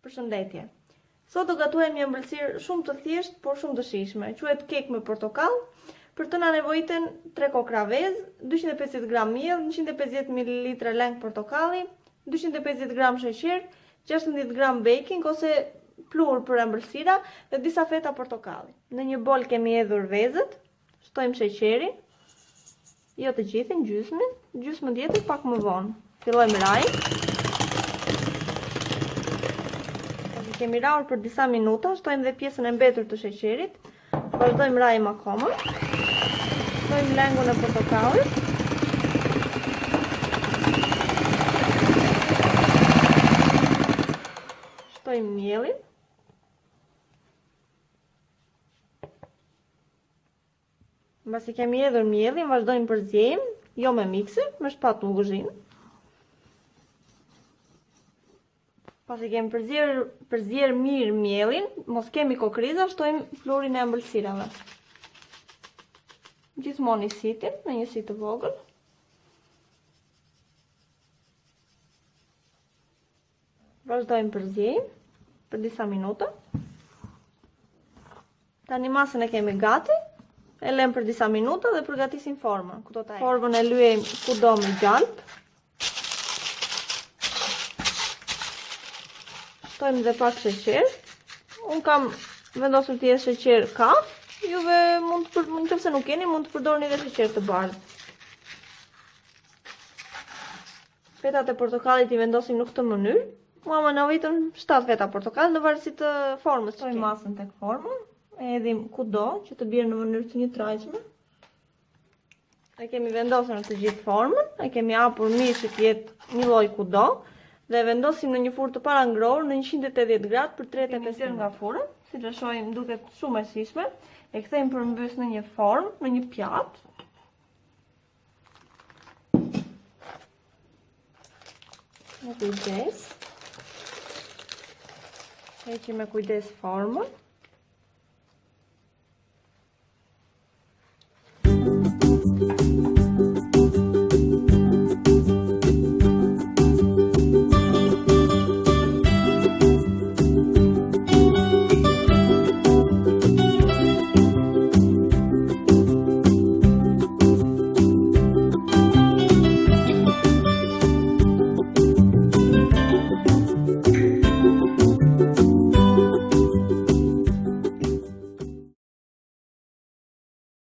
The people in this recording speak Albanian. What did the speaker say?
Përshëndetje. Sot do gatuhem një ëmbëlsirë shumë të thjeshtë, por shumë të shijshme. Quhet kek me portokall. Për të na nevojiten 3 kokra vezë, 250 gram miell, 150 ml lëng portokalli, 250 gram sheqer, 16 gram baking ose pluhur për ëmbëlsira dhe disa feta portokalli. Në një bol kemi hedhur vezët, shtojmë sheqerin, jo të gjithin, gjysmën tjetër pak më vonë. Fillojmë rajin. Kemi rarë për disa minuta, shtojmë dhe pjesën e mbetur të sheqerit, vazhdojmë rajim akoma, shtojmë lengun e portokallit, shtojmë mielin, mbasi kemi hedhur mielin, vazhdojmë përzjejmë, jo me mikser, me shpatullë kuzhinë. Pasi kemi përzjer mirë mielin, mos kemi kokriza, shtojmë pluhurin e ëmbëlsirave. Gjithmonë i sitim me një si të vogël. Vazhdojmë përzjejmë për disa minuta. Tani masën e kemi gati, e lëm për disa minuta dhe përgatisim formën. Formën e lyejmë kudo me gjalp. Shtojmë dhe pak sheqer. Unë kam vendosur të jetë sheqer kaf. Juve nëse nuk keni, mund të përdorni dhe sheqer të bardhë. Fetat e portokallit i vendosim në këtë mënyrë. Mua më nevojitën 7 feta portokall në varësi të formës. Shtojmë masën tek forma, e hedhim kudo që të bjerë në mënyrë të njëtrajtshme. E kemi vendosur në të gjithë formën, e kemi hapur mirë që të jetë një lloj kudo. Dhe vendosim në një furrë të parangrohur në 180 gradë për 35 minuta nga furra, siç e shohim duket shumë e shijshme. E kthejmë përmbys në një formë, në një pjatë. Me kujdes. Heqim me kujdes formën.